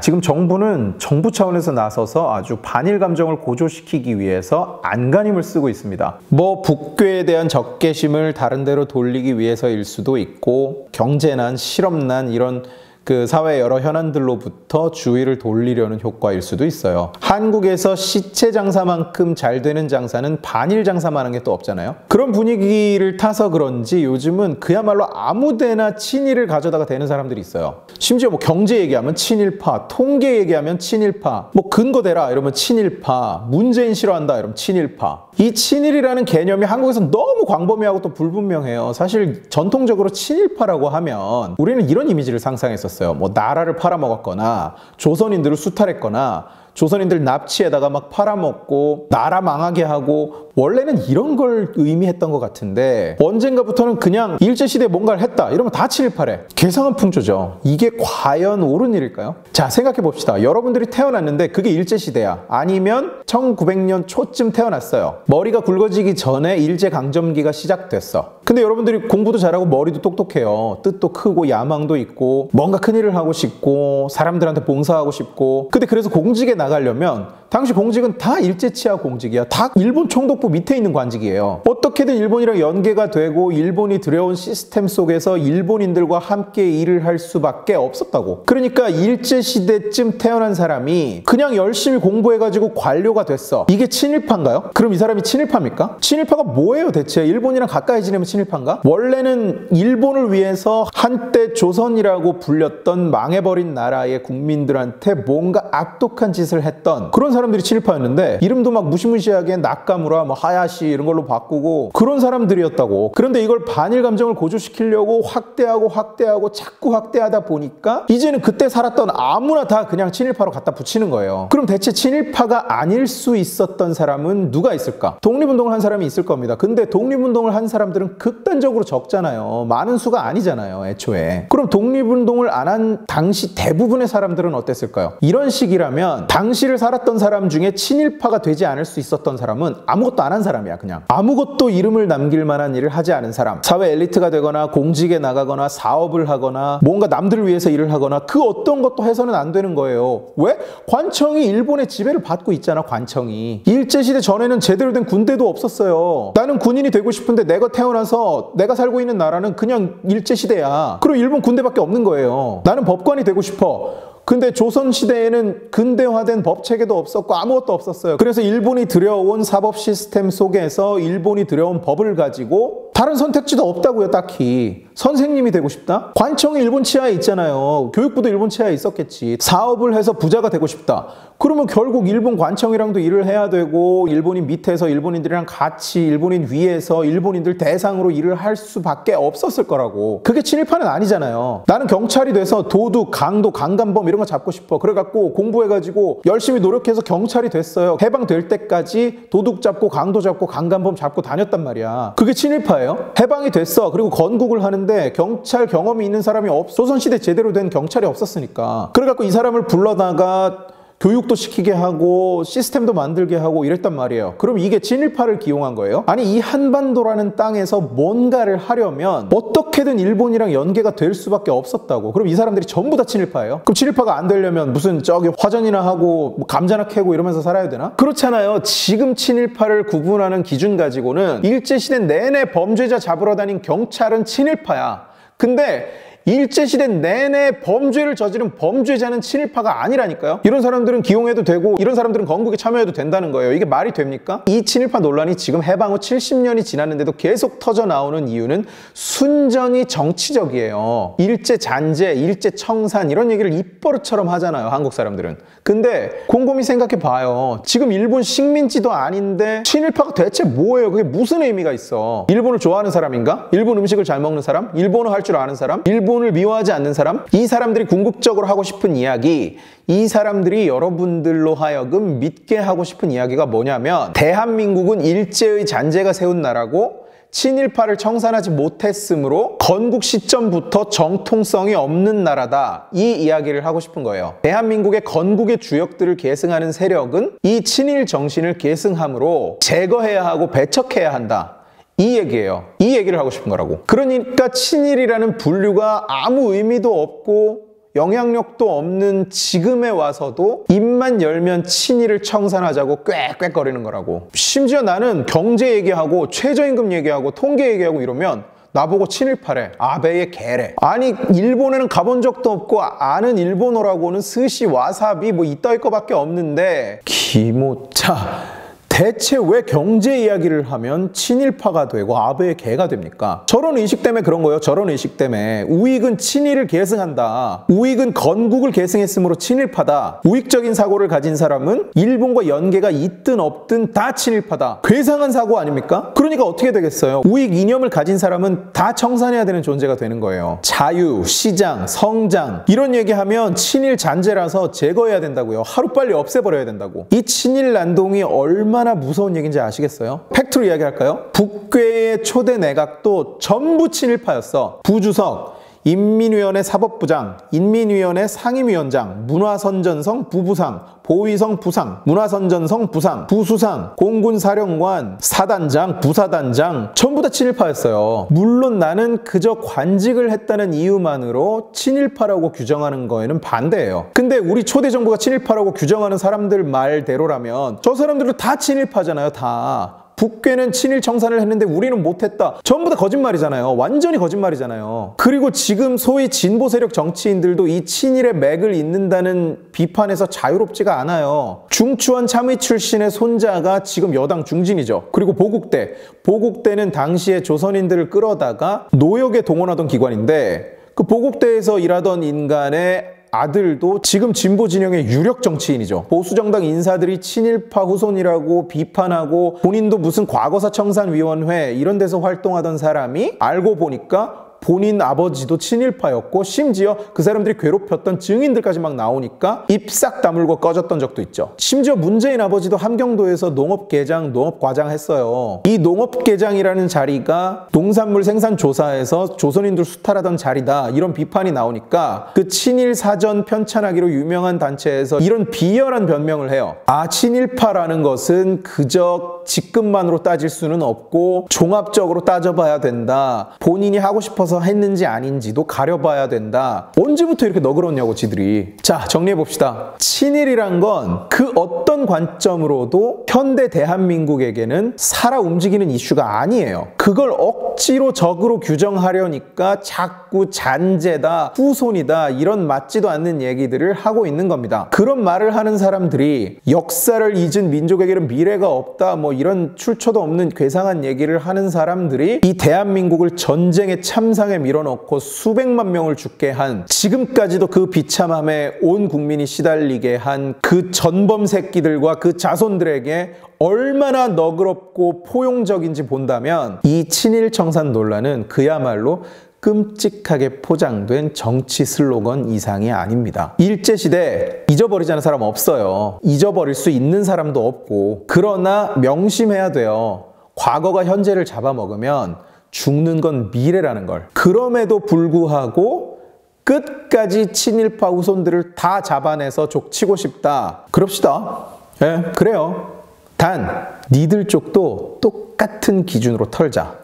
지금 정부는 정부 차원에서 나서서 아주 반일 감정을 고조시키기 위해서 안간힘을 쓰고 있습니다. 뭐 북괴에 대한 적개심을 다른 데로 돌리기 위해서일 수도 있고, 경제난, 실업난 이런 그 사회 여러 현안들로부터 주의를 돌리려는 효과일 수도 있어요. 한국에서 시체 장사만큼 잘 되는 장사는 반일 장사만 한 게 또 없잖아요. 그런 분위기를 타서 그런지 요즘은 그야말로 아무데나 친일을 가져다가 대는 사람들이 있어요. 심지어 뭐 경제 얘기하면 친일파, 통계 얘기하면 친일파, 뭐 근거 대라 이러면 친일파, 문재인 싫어한다 이러면 친일파. 이 친일이라는 개념이 한국에서 너무 광범위하고 또 불분명해요. 사실 전통적으로 친일파라고 하면 우리는 이런 이미지를 상상했었어요. 뭐 나라를 팔아먹었거나 조선인들을 수탈했거나 조선인들 납치에다가 막 팔아먹고 나라 망하게 하고, 원래는 이런 걸 의미했던 것 같은데 언젠가부터는 그냥 일제시대에 뭔가를 했다 이러면 다 친일파래. 괴상한 풍조죠. 이게 과연 옳은 일일까요? 자, 생각해 봅시다. 여러분들이 태어났는데 그게 일제시대야. 아니면 1900년 초쯤 태어났어요. 머리가 굵어지기 전에 일제강점기가 시작됐어. 근데 여러분들이 공부도 잘하고 머리도 똑똑해요. 뜻도 크고 야망도 있고 뭔가 큰일을 하고 싶고 사람들한테 봉사하고 싶고. 근데 그래서 공직에 나가려면 당시 공직은 다 일제치하 공직이야. 다 일본 총독부 밑에 있는 관직이에요. 어떻게든 일본이랑 연계가 되고 일본이 들여온 시스템 속에서 일본인들과 함께 일을 할 수밖에 없었다고. 그러니까 일제시대쯤 태어난 사람이 그냥 열심히 공부해가지고 관료가 됐어. 이게 친일파인가요? 그럼 이 사람이 친일파입니까? 친일파가 뭐예요 대체? 일본이랑 가까이 지내면 친일파인가? 원래는 일본을 위해서 한때 조선이라고 불렸던 망해버린 나라의 국민들한테 뭔가 악독한 짓을 했던 그런 사람들이 친일파였는데, 이름도 막 무시무시하게 나카무라, 뭐 하야시 이런 걸로 바꾸고 그런 사람들이었다고. 그런데 이걸 반일 감정을 고조시키려고 확대하고 자꾸 확대하다 보니까 이제는 그때 살았던 아무나 다 그냥 친일파로 갖다 붙이는 거예요. 그럼 대체 친일파가 아닐 수 있었던 사람은 누가 있을까? 독립운동을 한 사람이 있을 겁니다. 근데 독립운동을 한 사람들은 극단적으로 적잖아요. 많은 수가 아니잖아요 애초에. 그럼 독립운동을 안 한 당시 대부분의 사람들은 어땠을까요? 이런 식이라면 당시를 살았던 사람 중에 친일파가 되지 않을 수 있었던 사람은 아무것도 안 한 사람이야. 그냥 아무것도 이름을 남길 만한 일을 하지 않은 사람, 사회 엘리트가 되거나 공직에 나가거나 사업을 하거나 뭔가 남들을 위해서 일을 하거나 그 어떤 것도 해서는 안 되는 거예요. 왜? 관청이 일본의 지배를 받고 있잖아. 관청이 일제시대 전에는 제대로 된 군대도 없었어요. 나는 군인이 되고 싶은데 내가 태어나서 내가 살고 있는 나라는 그냥 일제시대야. 그리고 일본 군대밖에 없는 거예요. 나는 법관이 되고 싶어. 근데 조선시대에는 근대화된 법체계도 없었고 아무것도 없었어요. 그래서 일본이 들여온 사법 시스템 속에서 일본이 들여온 법을 가지고 다른 선택지도 없다고요. 딱히 선생님이 되고 싶다? 관청이 일본 치하에 있잖아요. 교육부도 일본 치하에 있었겠지. 사업을 해서 부자가 되고 싶다. 그러면 결국 일본 관청이랑도 일을 해야 되고 일본인 밑에서 일본인들이랑 같이 일본인 위에서 일본인들 대상으로 일을 할 수밖에 없었을 거라고. 그게 친일파는 아니잖아요. 나는 경찰이 돼서 도둑, 강도, 강간범 이런 거 잡고 싶어. 그래갖고 공부해가지고 열심히 노력해서 경찰이 됐어요. 해방될 때까지 도둑 잡고 강도 잡고 강간범 잡고 다녔단 말이야. 그게 친일파예요? 해방이 됐어. 그리고 건국을 하는데 경찰 경험이 있는 사람이 없어. 조선시대 제대로 된 경찰이 없었으니까. 그래갖고 이 사람을 불러다가 교육도 시키게 하고 시스템도 만들게 하고 이랬단 말이에요. 그럼 이게 친일파를 기용한 거예요? 아니, 이 한반도라는 땅에서 뭔가를 하려면 어떻게든 일본이랑 연계가 될 수밖에 없었다고. 그럼 이 사람들이 전부 다 친일파예요? 그럼 친일파가 안 되려면 무슨 저기 화전이나 하고 뭐 감자나 캐고 이러면서 살아야 되나? 그렇잖아요. 지금 친일파를 구분하는 기준 가지고는 일제시대 내내 범죄자 잡으러 다닌 경찰은 친일파야. 근데 일제시대 내내 범죄를 저지른 범죄자는 친일파가 아니라니까요. 이런 사람들은 기용해도 되고 이런 사람들은 건국에 참여해도 된다는 거예요. 이게 말이 됩니까? 이 친일파 논란이 지금 해방 후 70년이 지났는데도 계속 터져 나오는 이유는 순전히 정치적이에요. 일제 잔재, 일제 청산 이런 얘기를 입버릇처럼 하잖아요. 한국 사람들은. 근데 곰곰이 생각해 봐요. 지금 일본 식민지도 아닌데 친일파가 대체 뭐예요? 그게 무슨 의미가 있어? 일본을 좋아하는 사람인가? 일본 음식을 잘 먹는 사람? 일본어 할 줄 아는 사람? 일본을 미워하지 않는 사람? 이 사람들이 궁극적으로 하고 싶은 이야기, 이 사람들이 여러분들로 하여금 믿게 하고 싶은 이야기가 뭐냐면 대한민국은 일제의 잔재가 세운 나라고 친일파를 청산하지 못했으므로 건국 시점부터 정통성이 없는 나라다. 이 이야기를 하고 싶은 거예요. 대한민국의 건국의 주역들을 계승하는 세력은 이 친일 정신을 계승함으로 제거해야 하고 배척해야 한다. 이 얘기예요. 이 얘기를 하고 싶은 거라고. 그러니까 친일이라는 분류가 아무 의미도 없고 영향력도 없는 지금에 와서도 입만 열면 친일을 청산하자고 꽥꽥거리는 거라고. 심지어 나는 경제 얘기하고 최저임금 얘기하고 통계 얘기하고 이러면 나보고 친일파래. 아베의 개래. 아니 일본에는 가본 적도 없고 아는 일본어라고는 스시, 와사비 뭐 이따위 거밖에 없는데 기모차. 대체 왜 경제 이야기를 하면 친일파가 되고 아베의 개가 됩니까? 저런 의식 때문에 그런 거예요. 저런 의식 때문에. 우익은 친일을 계승한다. 우익은 건국을 계승했으므로 친일파다. 우익적인 사고를 가진 사람은 일본과 연계가 있든 없든 다 친일파다. 괴상한 사고 아닙니까? 그러니까 어떻게 되겠어요? 우익 이념을 가진 사람은 다 청산해야 되는 존재가 되는 거예요. 자유, 시장, 성장 이런 얘기하면 친일 잔재라서 제거해야 된다고요. 하루빨리 없애버려야 된다고. 이 친일 난동이 얼마나 무서운 얘기인지 아시겠어요? 팩트로 이야기할까요? 북괴의 초대 내각도 전부 친일파였어. 부주석, 인민위원회 사법부장, 인민위원회 상임위원장, 문화선전성 부부상, 보위성 부상, 문화선전성 부상, 부수상, 공군사령관, 사단장, 부사단장 전부 다 친일파였어요. 물론 나는 그저 관직을 했다는 이유만으로 친일파라고 규정하는 거에는 반대예요. 근데 우리 초대 정부가 친일파라고 규정하는 사람들 말대로라면 저 사람들도 다 친일파잖아요. 다. 북괴는 친일 청산을 했는데 우리는 못했다. 전부 다 거짓말이잖아요. 완전히 거짓말이잖아요. 그리고 지금 소위 진보 세력 정치인들도 이 친일의 맥을 잇는다는 비판에서 자유롭지가 않아요. 중추원 참의 출신의 손자가 지금 여당 중진이죠. 그리고 보국대. 보국대는 당시에 조선인들을 끌어다가 노역에 동원하던 기관인데 그 보국대에서 일하던 인간의 아들도 지금 진보 진영의 유력 정치인이죠. 보수정당 인사들이 친일파 후손이라고 비판하고 본인도 무슨 과거사 청산위원회 이런 데서 활동하던 사람이 알고 보니까 본인 아버지도 친일파였고 심지어 그 사람들이 괴롭혔던 증인들까지 막 나오니까 입 싹 다물고 꺼졌던 적도 있죠. 심지어 문재인 아버지도 함경도에서 농업계장, 농업과장 했어요. 이 농업계장이라는 자리가 농산물 생산조사에서 조선인들 수탈하던 자리다 이런 비판이 나오니까 그 친일 사전 편찬하기로 유명한 단체에서 이런 비열한 변명을 해요. 아, 친일파라는 것은 그저 직급만으로 따질 수는 없고 종합적으로 따져봐야 된다. 본인이 하고 싶어서 했는지 아닌지도 가려봐야 된다. 언제부터 이렇게 너그럽냐고 지들이. 자, 정리해봅시다. 친일이란 건 그 어떤 관점으로도 현대 대한민국에게는 살아 움직이는 이슈가 아니에요. 그걸 억지로 적으로 규정하려니까 자꾸 잔재다, 후손이다 이런 맞지도 않는 얘기들을 하고 있는 겁니다. 그런 말을 하는 사람들이 역사를 잊은 민족에게는 미래가 없다 뭐 이런 출처도 없는 괴상한 얘기를 하는 사람들이 이 대한민국을 전쟁의 참상에 밀어넣고 수백만 명을 죽게 한, 지금까지도 그 비참함에 온 국민이 시달리게 한 그 전범 새끼들과 그 자손들에게 얼마나 너그럽고 포용적인지 본다면 이 친일 청산 논란은 그야말로 끔찍하게 포장된 정치 슬로건 이상이 아닙니다. 일제시대 잊어버리지 않은 사람 없어요. 잊어버릴 수 있는 사람도 없고. 그러나 명심해야 돼요. 과거가 현재를 잡아먹으면 죽는 건 미래라는 걸. 그럼에도 불구하고 끝까지 친일파 후손들을 다 잡아내서 족치고 싶다. 그럽시다. 예, 그래요. 단 니들 쪽도 똑같은 기준으로 털자.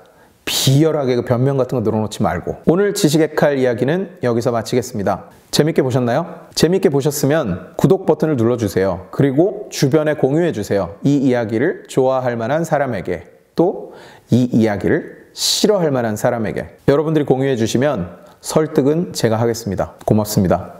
비열하게 그 변명 같은 거 늘어놓지 말고. 오늘 지식의 칼 이야기는 여기서 마치겠습니다. 재밌게 보셨나요? 재밌게 보셨으면 구독 버튼을 눌러주세요. 그리고 주변에 공유해주세요. 이 이야기를 좋아할 만한 사람에게, 또 이 이야기를 싫어할 만한 사람에게. 여러분들이 공유해 주시면 설득은 제가 하겠습니다. 고맙습니다.